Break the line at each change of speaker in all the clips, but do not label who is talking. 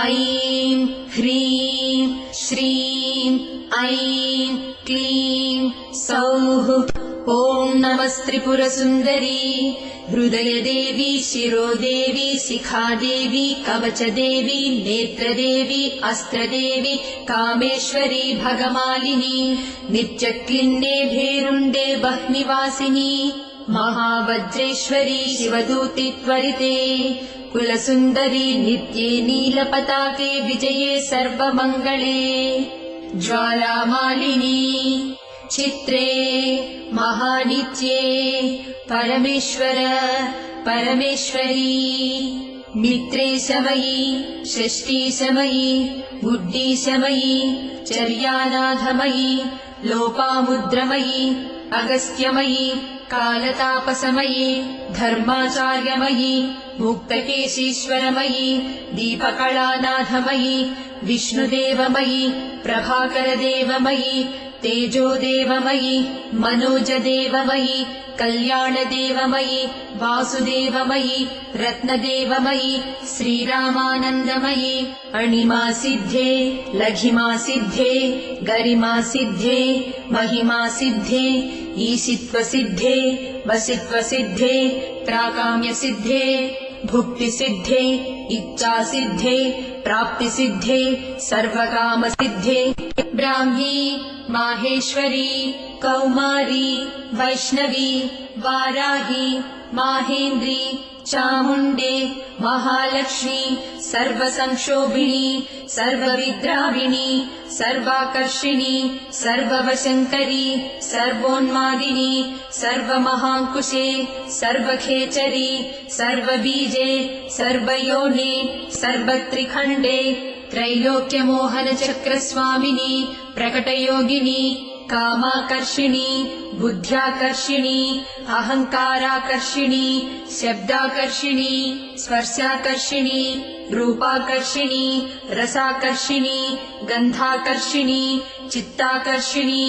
ऐं ह्रीं श्रीं ऐं क्लीं सौः। ॐ नमस्त्रिपुरसुन्दरी हृदयदेवी शिरोदेवी शिखादेवी कवचदेवी नेत्रदेवी अस्त्रदेवी कामेश्वरी भगमालिनी नित्यक्लिन्ने भेरुण्डे बह्निवासिनी महावज्रेश्वरी शिवदूति त्वरिते कुलसुन्दरी नित्ये नीलपताके विजये सर्वमङ्गले ज्वालामालिनी चित्रे महानित्ये परमेश्वर परमेश्वरी मित्रेशमयी षष्ठीशमयी बुद्धिशमयी चर्यानाथमयी लोपामुद्रमयी अगस्त्यमयी कालतापसमयी धर्माचार्यमयी मुक्तकेशीश्वरमयी दीपकलानाथमयी विष्णुदेवमयी प्रभाकरदेवमयी तेजोदेवमयी मनोजदेवमयी कल्याणदेवमयी वासुदेवमयी रत्नदेवमयी श्रीरामानन्दमयी अणिमासिद्धे लघिमासिद्धे गरिमासिद्धे महिमासिद्धे ईशित्वसिद्धे वसित्वसिद्धे प्राकाम्यसिद्धे भुक्तिसिद्धे इच्छासिद्धे प्राप्तिसिद्धे सर्वकामसिद्धे ब्राह्मी माहेश्वरी कौमारी वैष्णवी वाराही माहेन्द्री चामुण्डे महालक्ष्मी सर्वसंक्षोभिणी सर्वविद्राविणी सर्वाकर्षिणी सर्ववशङ्करी सर्वोन्मादिनी सर्वमहाङ्कुशे सर्वखेचरी सर्वबीजे सर्वयोने सर्वत्रिखण्डे त्रैलोक्यमोहनचक्रस्वामिनी प्रकटयोगिनी कामाकर्षिणी बुद्ध्याकर्षिणी अहङ्काराकर्षिणी शब्दाकर्षिणी स्पर्शाकर्षिणी रूपाकर्षिणी रसाकर्षिणी गन्धाकर्षिणी चित्ताकर्षिणी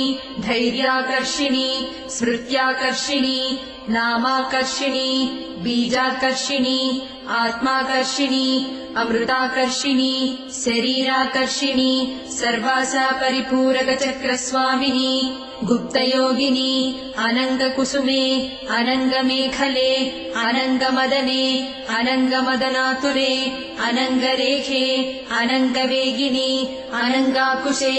धैर्याकर्षिणी स्मृत्याकर्षिणी नामाकर्षिणी बीजाकर्षिणी आत्माकर्षिणी अमृताकर्षिणी शरीराकर्षिणी सर्वासा परिपूरकचक्रस्वामिनी गुप्तयोगिनी अनङ्गकुसुमे अनङ्गमेखले अनङ्गमदने अनङ्गमदनातुरे अनङ्गरेखे अनङ्गवेगिनी अनङ्गाकुशे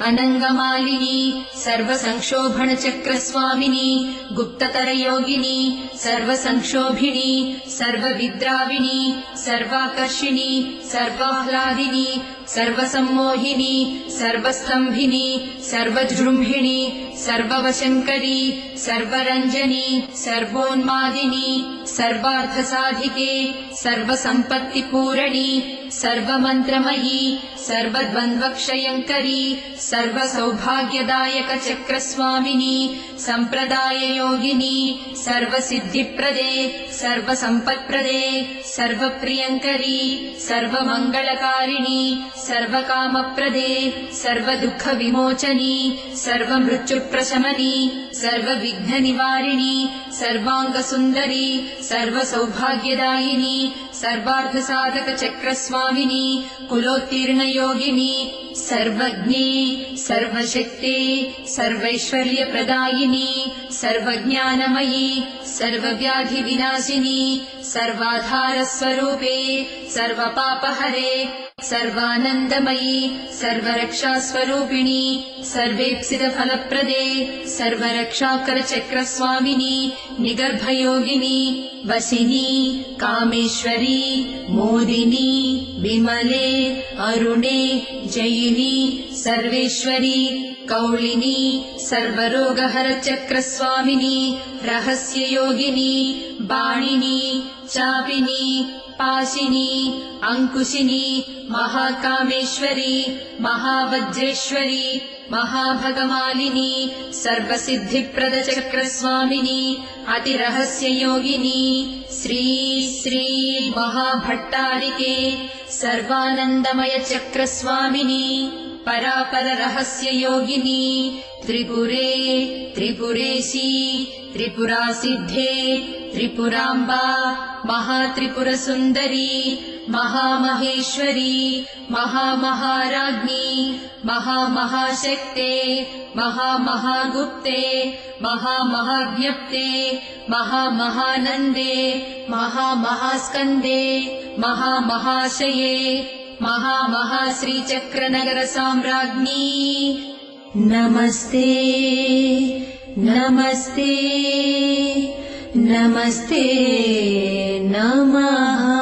अनङ्गमालिनी सर्वसंक्षोभणचक्रस्वामिनी गुप्ततरयोगिनी सर्वसंक्षोभिणी सर्वविद्राविणी सर्वाकर्षिणी सर्वाह्लादिनी सर्वसम्मोहिनी सर्वस्तम्भिनी सर्वजृम्भिणी सर्ववशङ्करी सर्वरञ्जनी सर्वोन्मादिनी सर्वार्थसाधिके सर्वसम्पत्तिपूरणी सर्वमन्त्रमयी सर्वद्वन्द्वक्षयङ्करी सर्वसौभाग्यदायकचक्रस्वामिनी सम्प्रदाययोगिनी सर्वसिद्धिप्रदे सर्वसम्पत्प्रदे सर्वप्रियङ्करी सर्वमङ्गलकारिणी सर्वकामप्रदे सर्वदुःखविमोचनी सर्वमृत्युप्रशमनी सर्वविघ्ननिवारिणी सर्वाङ्गसुन्दरी सर्वसौभाग्यदायिनी सर्वार्थसाधकचक्रस्वामिनी कुलोत्तीर्णयोगिनी सर्वज्ञे सर्वशक्ते सर्वैश्वर्यप्रदायिनी सर्वज्ञानमयी सर्वव्याधिविनाशिनी सर्वाधारस्वरूपे सर्वपापहरे सर्वानन्दमयी सर्वरक्षास्वरूपिणी सर्वेप्सितफलप्रदे सर्वरक्षाकरचक्रस्वामिनी निगर्भयोगिनी वशिनी कामेश्वरी मोदिनी विमले अरुणे जयिनी सर्वेश्वरी कौलिनी सर्वरोगहरचक्रस्वामिनी रहस्ययोगिनी बाणिनी चापिनी पाशिनी अंकुशिनी महाकामेश्वरी महावज्रेश्वरी महाभगमालिनी सर्वसिद्धिप्रदचक्रस्वामिनी अतिरहस्ययोगिनी श्री श्री महाभट्टारिके सर्वानन्दमयचक्रस्वामिनी परापररहस्ययोगिनी त्रिपुरे त्रिपुरेशी त्रिपुरासिद्धे त्रिपुराम्बा महात्रिपुरसुन्दरी महामहेश्वरी महामहाराज्ञी महामहाशक्ते महामहागुप्ते महामहाज्ञप्ते महामहानन्दे महामहास्कन्दे महामहाशये महामहाश्रीचक्रनगरसाम्राज्ञी नमस्ते नमस्ते नमस्ते नमः।